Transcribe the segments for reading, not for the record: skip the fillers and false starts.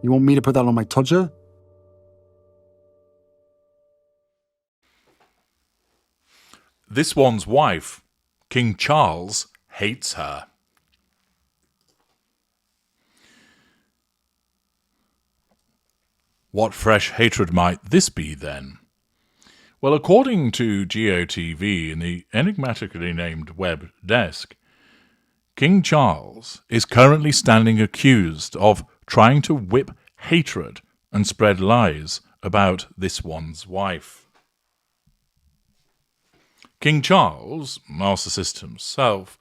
You want me to put that on my Tudor? This one's wife, King Charles, hates her. What fresh hatred might this be, then? Well, according to GOTV in the enigmatically named web desk, King Charles is currently standing accused of trying to whip hatred and spread lies about this one's wife. King Charles, narcissist himself,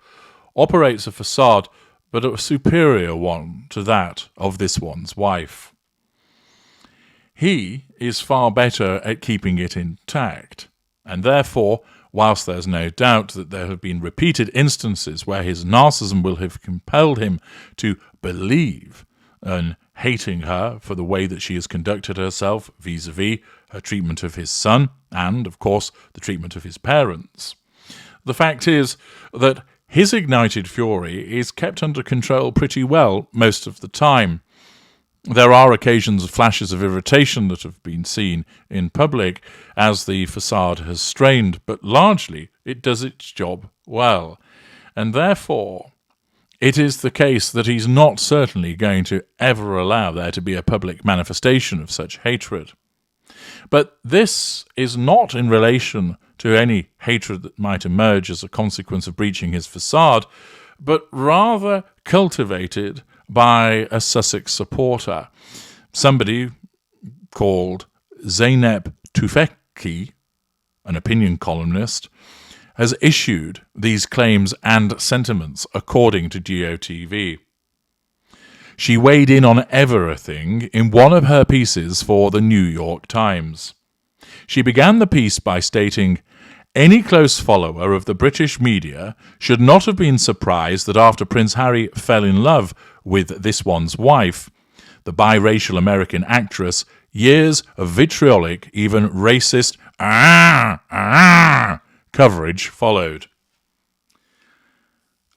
operates a facade, but a superior one to that of this one's wife. He is far better at keeping it intact, and therefore, whilst there's no doubt that there have been repeated instances where his narcissism will have compelled him to believe in hating her for the way that she has conducted herself vis-a-vis her treatment of his son and, of course, the treatment of his parents, the fact is that his ignited fury is kept under control pretty well most of the time. There are occasions of flashes of irritation that have been seen in public as the facade has strained, but largely it does its job well. And therefore, it is the case that he's not certainly going to ever allow there to be a public manifestation of such hatred. But this is not in relation to any hatred that might emerge as a consequence of breaching his facade, but rather cultivated by a Sussex supporter, somebody called Zeynep Tufekci, an opinion columnist, has issued these claims and sentiments according to GOTV. She weighed in on everything in one of her pieces for the New York Times. She began the piece by stating, "Any close follower of the British media should not have been surprised that after Prince Harry fell in love with this one's wife, the biracial American actress, years of vitriolic, even racist coverage followed."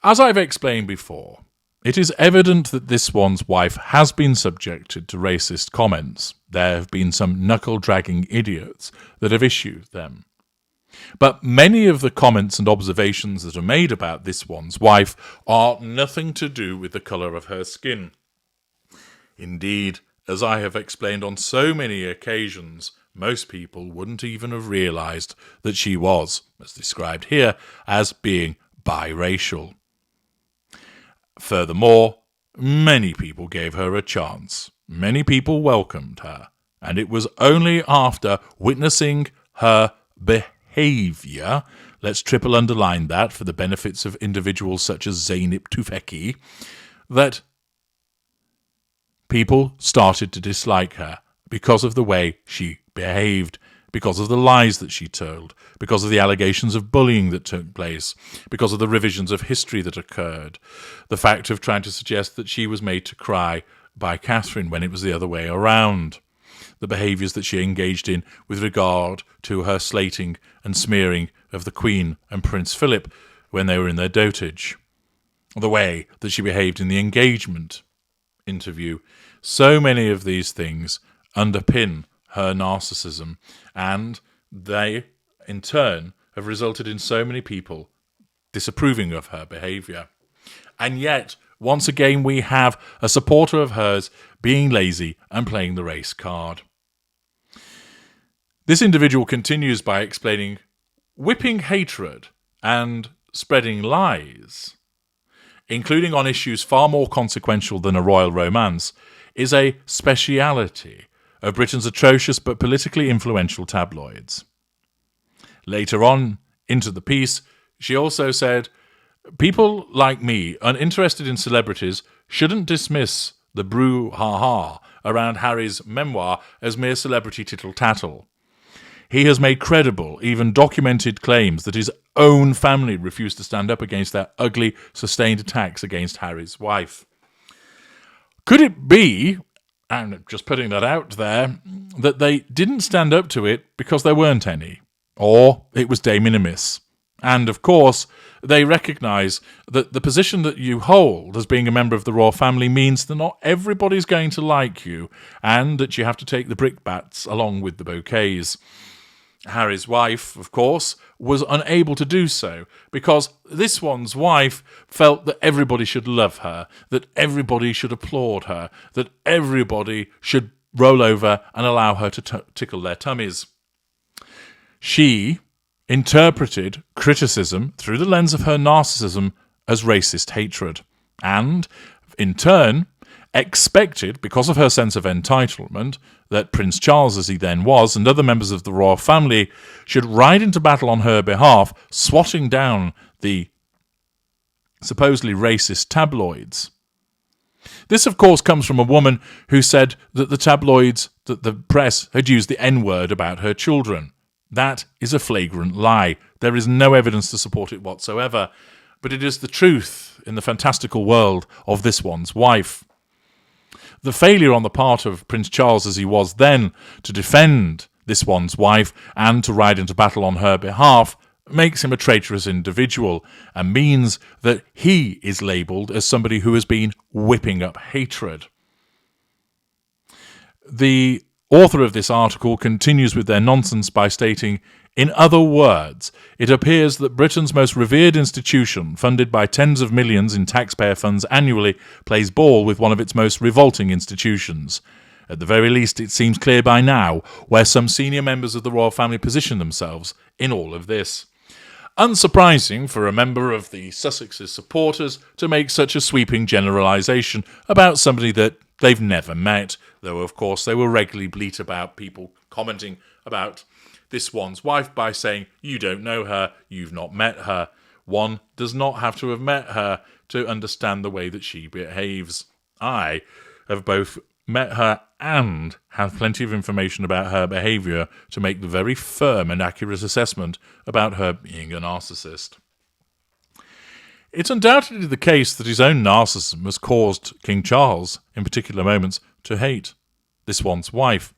As I've explained before, it is evident that this one's wife has been subjected to racist comments. There have been some knuckle-dragging idiots that have issued them. But many of the comments and observations that are made about this one's wife are nothing to do with the colour of her skin. Indeed, as I have explained on so many occasions, most people wouldn't even have realised that she was, as described here, as being biracial. Furthermore, many people gave her a chance. Many people welcomed her. And it was only after witnessing her behaviour, let's triple underline that for the benefits of individuals such as Zeynep Tufekci, that people started to dislike her because of the way she behaved, because of the lies that she told, because of the allegations of bullying that took place, because of the revisions of history that occurred, the fact of trying to suggest that she was made to cry by Catherine when it was the other way around, the behaviours that she engaged in with regard to her slating and smearing of the Queen and Prince Philip when they were in their dotage, the way that she behaved in the engagement interview. So many of these things underpin her narcissism, and they, in turn, have resulted in so many people disapproving of her behaviour. And yet, once again, we have a supporter of hers being lazy and playing the race card. This individual continues by explaining, whipping hatred and spreading lies, including on issues far more consequential than a royal romance, is a speciality of Britain's atrocious but politically influential tabloids. Later on, into the piece, she also said, "People like me, uninterested in celebrities, shouldn't dismiss the brouhaha around Harry's memoir as mere celebrity tittle-tattle. He has made credible, even documented claims that his own family refused to stand up against their ugly, sustained attacks against Harry's wife." Could it be, and just putting that out there, that they didn't stand up to it because there weren't any, or it was de minimis, And, of course, they recognise that the position that you hold as being a member of the royal family means that not everybody's going to like you, and that you have to take the brickbats along with the bouquets. Harry's wife, of course, was unable to do so, because this one's wife felt that everybody should love her, that everybody should applaud her, that everybody should roll over and allow her to tickle their tummies. She interpreted criticism through the lens of her narcissism as racist hatred, and, in turn, expected, because of her sense of entitlement, that Prince Charles, as he then was, and other members of the royal family should ride into battle on her behalf, swatting down the supposedly racist tabloids. This, of course, comes from a woman who said that the tabloids, that the press, had used the N-word about her children. That is a flagrant lie. There is no evidence to support it whatsoever, but it is the truth in the fantastical world of this one's wife. The failure on the part of Prince Charles, as he was then, to defend this one's wife and to ride into battle on her behalf makes him a traitorous individual, and means that he is labelled as somebody who has been whipping up hatred. The author of this article continues with their nonsense by stating, "In other words, it appears that Britain's most revered institution, funded by tens of millions in taxpayer funds annually, plays ball with one of its most revolting institutions. At the very least, it seems clear by now where some senior members of the royal family position themselves in all of this." Unsurprising for a member of the Sussex's supporters to make such a sweeping generalisation about somebody that they've never met, though of course they will regularly bleat about people commenting about this one's wife by saying, "You don't know her, you've not met her." One does not have to have met her to understand the way that she behaves. I have both met her and have plenty of information about her behaviour to make the very firm and accurate assessment about her being a narcissist. It's undoubtedly the case that his own narcissism has caused King Charles, in particular moments, to hate this one's wife.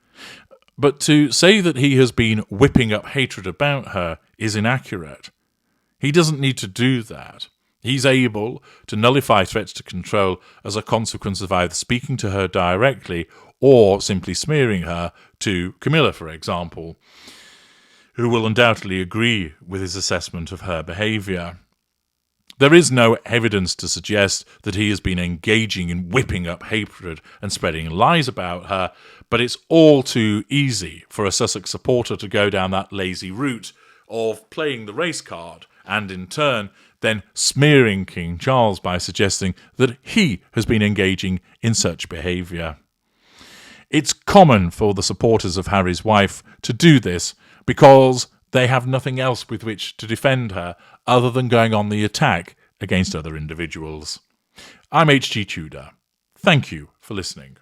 But to say that he has been whipping up hatred about her is inaccurate. He doesn't need to do that. He's able to nullify threats to control as a consequence of either speaking to her directly or simply smearing her to Camilla, for example, who will undoubtedly agree with his assessment of her behaviour. There is no evidence to suggest that he has been engaging in whipping up hatred and spreading lies about her, but it's all too easy for a Sussex supporter to go down that lazy route of playing the race card and, in turn, then smearing King Charles by suggesting that he has been engaging in such behaviour. It's common for the supporters of Harry's wife to do this because they have nothing else with which to defend her other than going on the attack against other individuals. I'm H.G. Tudor. Thank you for listening.